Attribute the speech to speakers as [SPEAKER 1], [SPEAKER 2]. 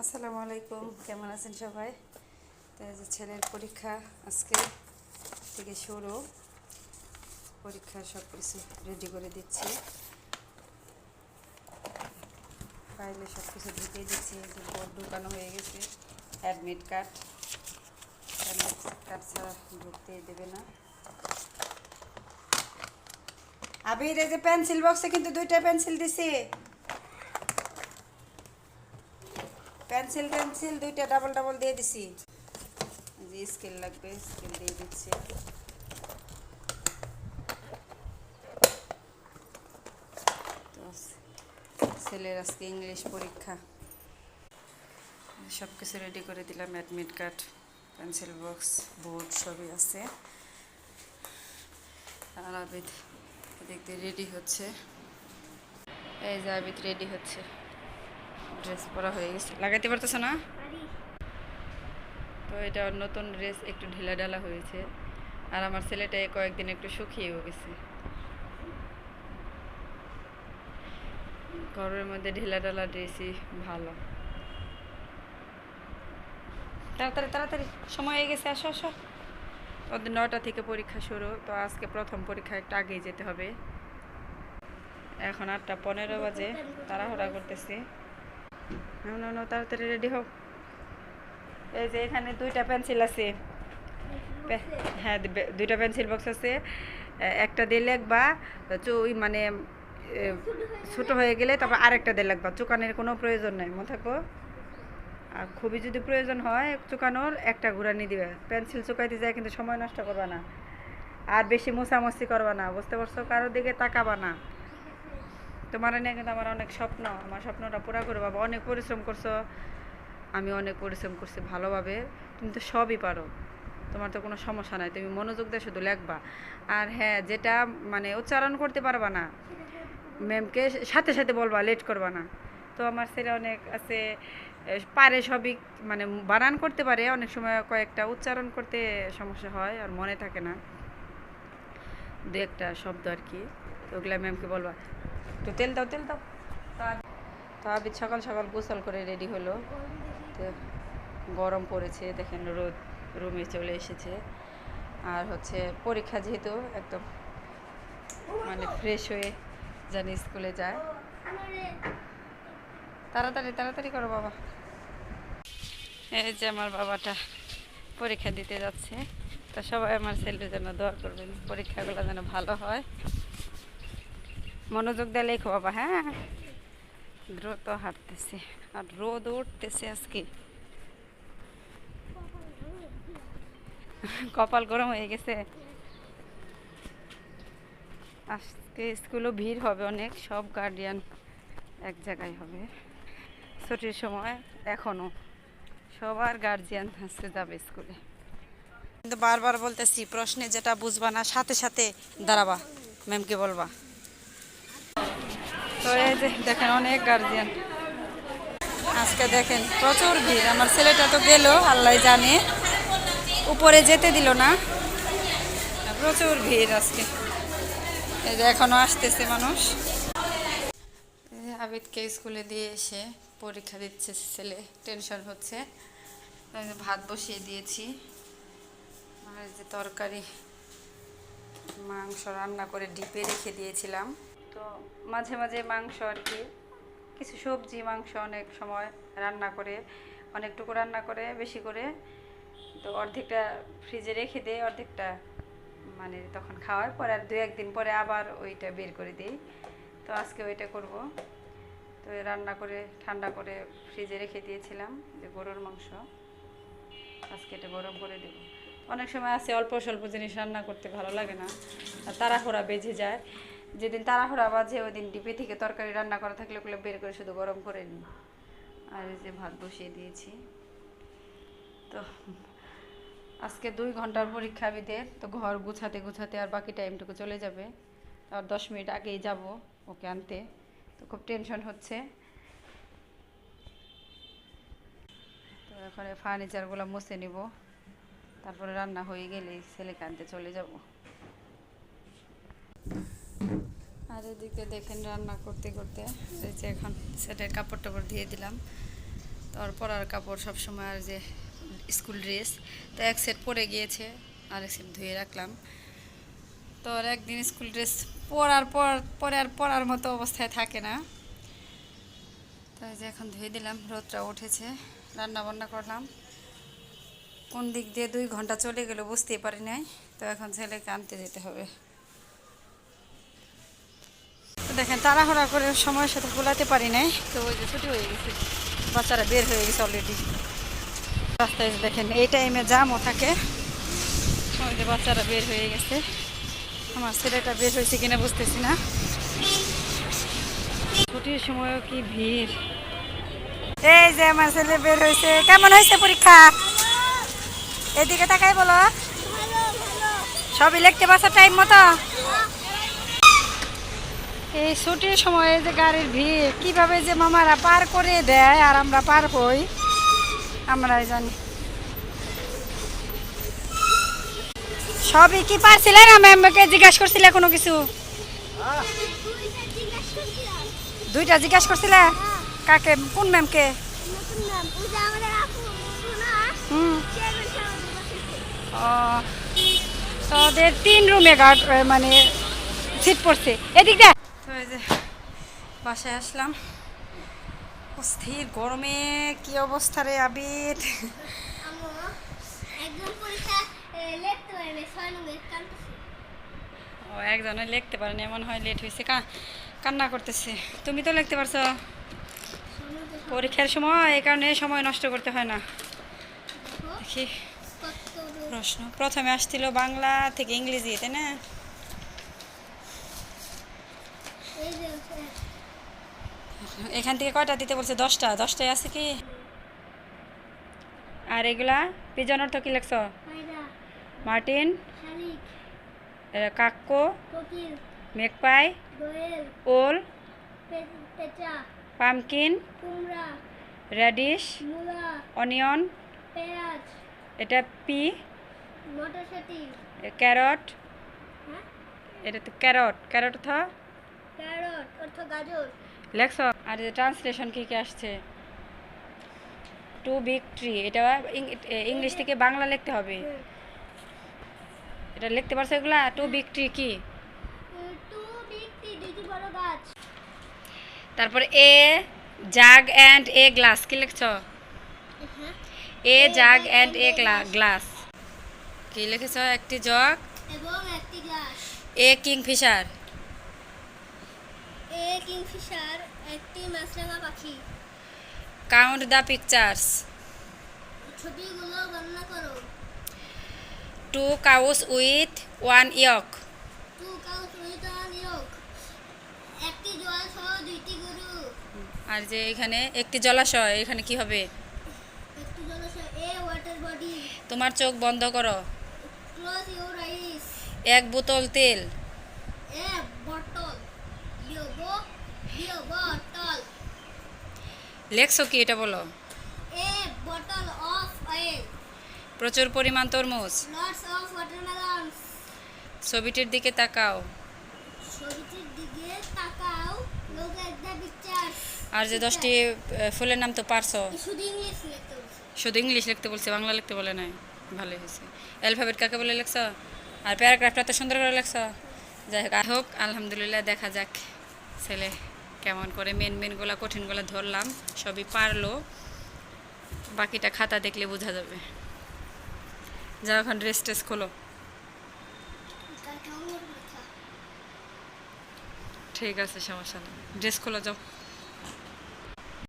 [SPEAKER 1] আসসালামু আলাইকুম, কেমন আছেন সবাই? তো এই যে ছেলের পরীক্ষা আজকে থেকে শুরু। পরীক্ষার সব কিছু রেডি করে দিচ্ছি, ফাইলে সব কিছু ঢুকিয়ে দিচ্ছি। যে বোর্ড ঢুকানো হয়ে গেছে, অ্যাডমিট কার্ড ছাড়া ঢুকতে দেবে না। আবির, এই যে পেন্সিল বক্সে কিন্তু দুইটা পেন্সিল দিছি, পেন্সিল দুইটা ডাবল ডাবল দিয়ে দিছি। যে স্কেল লাগবে, স্কেল দিয়ে দিচ্ছি। তো ছেলের আজকে ইংলিশ পরীক্ষা, সব কিছু রেডি করে দিলাম। Admit card, pencil box, board সবই আছে। আর আবিদ এদিক দিয়ে রেডি হচ্ছে। এই যে আবিদ রেডি হচ্ছে, ড্রেস পরা হয়ে গেছে। লাগাইতে পারতেছ না? তো এটা নতুন ড্রেস, একটু ঢিলা ঢালা হয়েছে। আর আমার ছেলেটা কয়েকদিন একটু শুকিয়েও গেছে। ঘরের মধ্যে ঢিলা ঢালা ড্রেসই ভালো। তাড়াতাড়ি তাড়াতাড়ি, সময় হয়ে গেছে, আসো আসো। ওদের 9টা থেকে পরীক্ষা শুরু, তো আজকে প্রথম পরীক্ষা, একটু আগেই যেতে হবে। এখন 8:15 বাজে, তাড়াহুড়া করতেছি। না, তাড়াতাড়ি রেডি হোক। এই যে এখানে দুইটা পেন্সিল আছে। হ্যাঁ, দুইটা পেন্সিল বক্স আছে। একটা দিয়ে লিখবা, ওই মানে ছোট হয়ে গেলে তারপর আরেকটা দিয়ে লিখবা। চুকানের কোনো প্রয়োজন নেই, মনে থাকো। আর খুবই যদি প্রয়োজন হয় চুকানোর, একটা ঘুরানি দিবে। পেন্সিল চুকাইতে যায় কিন্তু সময় নষ্ট করবা না, আর বেশি মোছামছি করবা না, বুঝতে পারছো? কারোর দিকে তাকাবা না। তোমার নিয়ে কিন্তু আমার অনেক স্বপ্ন, আমার স্বপ্নটা পুরা করে বাবা। অনেক পরিশ্রম করছো, আমি অনেক পরিশ্রম করছি ভালোভাবে। তুমি তো সবই পারো, তোমার তো কোনো সমস্যা নাই। তুমি মনোযোগ দিয়ে শুধু লেখবা। আর হ্যাঁ, যেটা মানে উচ্চারণ করতে পারবা না, ম্যামকে সাথে সাথে বলবা, লেট করবা না। তো আমার ছেলে অনেক আছে, পারে সবই, মানে বানান করতে পারে। অনেক সময় কয়েকটা উচ্চারণ করতে সমস্যা হয়, আর মনে থাকে না দু একটা শব্দ আর কি। তো ওগুলা ম্যামকে বলবা, একটু তেল দাও তেল দাও। তো আবিদ সকাল সকাল গোসল করে রেডি হলো। তো গরম পড়েছে, দেখেন রোদ রুমে চলে এসেছে। আর হচ্ছে পরীক্ষা যেহেতু, একদম মানে ফ্রেশ হয়ে জানি স্কুলে যায়। তাড়াতাড়ি তাড়াতাড়ি করো বাবা। এই যে আমার বাবাটা পরীক্ষা দিতে যাচ্ছে। তো সবাই আমার ছেলের জন্য দোয়া করবেন, পরীক্ষাগুলো যেন ভালো হয়। মনোযোগ দিয়ে লেখো বাবা, হ্যাঁ। দ্রুত হাঁটতেছে, আর রোদ উঠতেছে আজকে। কপাল গরম হয়ে গেছে। আজকে স্কুলও ভিড় হবে অনেক, সব গার্ডিয়ান এক জায়গায় হবে ছুটির সময়। এখনও সবার গার্জিয়ান আজকে যাবে স্কুলে। কিন্তু বারবার বলতেছি, প্রশ্নে যেটা বুঝবা না সাথে সাথে দাঁড়াবা, ম্যামকে বলবা। তো এই যে দেখেন অনেক গার্জিয়ান আজকে, দেখেন প্রচুর ভিড়। আমার ছেলেটা তো গেল, আল্লাহ জানে, উপরে যেতে দিল না। প্রচুর ভিড় আজকে। এই যে এখনো আসতেছে মানুষ। আবিদকে স্কুলে দিয়ে এসে পরীক্ষা দিচ্ছে ছেলে, টেনশন হচ্ছে। ভাত বসিয়ে দিয়েছি, আর যে তরকারি, মাংস রান্না করে ডিপে রেখে দিয়েছিলাম। তো মাঝে মাঝে মাংস আর কি, কিছু সবজি, মাংস অনেক সময় রান্না করে, অনেকটুকু রান্না করে বেশি করে, তো অর্ধেকটা ফ্রিজে রেখে দেয়, অর্ধেকটা মানে তখন খাওয়ার পরে, আর 2-1 দিন পরে আবার ওইটা বের করে দিই। তো আজকে ওইটা করব। তো রান্না করে ঠান্ডা করে ফ্রিজে রেখে দিয়েছিলাম, যে গরুর মাংস, আজকে এটা গরম করে দেব। অনেক সময় আছে অল্প স্বল্প জিনিস রান্না করতে ভালো লাগে না, আর তাড়াহুড়া বেজে যায়। যেদিন তাড়াহুড়া বাজে ওই দিন ডিপে থেকে তরকারি রান্না করা থাকলে ওগুলো বের করে শুধু গরম করে নিই। আর এই যে ভাত বসিয়ে দিয়েছি। তো আজকে 2 ঘন্টার পরীক্ষা বিদের, তো ঘর গুছাতে গুছাতে আর বাকি টাইমটুকু চলে যাবে। আর 10 মিনিট আগেই যাব ওকে আনতে। তো খুব টেনশন হচ্ছে। তো এখন ফার্নিচারগুলো মুছে নিব, তারপরে রান্না হয়ে গেলেই ছেলেকে আনতে চলে যাব। আর এদিকে দেখেন রান্না করতে করতে এই যে এখন সেটের কাপড় টাপড় দিয়ে দিলাম। তারপর আর কাপড় সবসময় আর যে স্কুল ড্রেস তো এক সেট পরে গিয়েছে, আর এক সেট ধুয়ে রাখলাম। তো আর একদিন স্কুল ড্রেস পরার পর পরে আর পরার মতো অবস্থায় থাকে না, তাই যে এখন ধুয়ে দিলাম। রোদটা উঠেছে, রান্না বান্না করলাম, কোন দিক দিয়ে 2 ঘন্টা চলে গেল বুঝতেই পারি নাই। তো এখন ছেলেকে আনতে যেতে হবে। তো দেখেন তাড়াহুড়া করে সময়ের সাথে ভুলাতে পারি নাই, তো ওই যে ছুটি হয়ে গেছে, বাচ্চারা বের হয়ে গেছে অলরেডি। রাস্তায় দেখেন এই টাইমে জামও থাকে, ওই যে বাচ্চারা বের হয়ে গেছে। আমার ছেলেটা বের হয়েছে কিনা বুঝতেছি না, ছুটির সময়ও কি ভিড়। এই যে আমার ছেলে বের হয়েছে। কেমন হয়েছে পরীক্ষা? এদিকে তাকাই বলো। সবই লিখতে পারছো টাইম মতো? এই ছুটির সময়ে যে গাড়ির ভিড় কিভাবে যে মামারা পার করে দেয় আর আমরা পার হই আমরাই জানি। সবই কি পারছিলে না? ম্যামকে জিজ্ঞাসা করছিলে কোনো কিছু? 2টা জিজ্ঞাসা করছিলে? কাকে? কোন ম্যামকে? ও, তো ওদের 3 রুমে গার্ড মানে সিট পড়ছে এদিকটা। তো এই যে বাসায় আসলাম, অস্থির গরমে কি অবস্থা রে আবির। ও একজনে লিখতে পারেনি, এমন হয় লেট হয়েছে, কান্না করতেছে। তুমি তো লিখতে পারছো পরীক্ষার সময়, এই কারণে সময় নষ্ট করতে হয় না। দেখি প্রশ্ন প্রথমে আসছিল বাংলা থেকে ইংরেজি, তাই না? এখান থেকে কয়টা দিতে বলছে? 10টা। 10টায় আছে কি? আর এগুলা পিজন অর্থ কি লেখছ? মার্টিন, কাক্য, মেকপাই, ওল, পামকিন, রেডিশ, অনিয়ন, এটা পি, ক্যারট, এটা তো ক্যারট। ক্যারট অর্থ গাজর লেখছ। আর ট্রান্সলেশন কি কি আসছে? টু বিগ ট্রি, এটা ইংলিশ থেকে বাংলা লিখতে হবে। এটা লিখতে পারছো এগুলা? টু বিগ ট্রি কি? তারপর এ জাগ অ্যান্ড এ গ্লাস কি লিখছ? এ জাগ অ্যান্ড এ গ্লাস কি লিখেছ? একটি জগ এবং একটি গ্লাস। এ কিংফিশার, একটি মাছরাঙা পাখি। কাউন্ট দ্য পিকচার্স, ছবিগুলো গণনা করো। 2 cows with 1 yoke, একটি জলাশয় 2টি গরু। আর যে এখানে একটি জলাশয়, এখানে কি হবে? একটি জলাশয়, এ ওয়াটার বডি। তোমার চোখ বন্ধ করো। ক্লোজ ইওর আইস। 1 বোতল তেল, এ বটল। বটল লেখছো কি এটা বলো? A bottle of oil. প্রচুর পরিমাণ তরমুজ। Lots of watermelons. ছবিটির দিকে তাকাও। ছবিটির দিকে তাকাও। Look at the pictures. আর যে 10টি ফুলের নাম তো পারছো, শুধু ইংলিশ লিখতে বলছে। শুধু ইংলিশ লিখতে বলছে, বাংলা লিখতে বলে নাই। ভালোই হয়েছে। অ্যালফাবেট কাকে বলে লেখছো? আর প্যারাগ্রাফটা তো সুন্দর করে লেখছো। যাই হোক আলহামদুলিল্লাহ, দেখা যাক ছেলে কেমন করে। মেনগুলো কঠিনগুলো ধরলাম, সবই পারলো, বাকিটা খাতা দেখলে বোঝা যাবে। যাও এখন ড্রেস টেস খোলো। ঠিক আছে, সমস্যা নেই, ড্রেস খোলো যাও।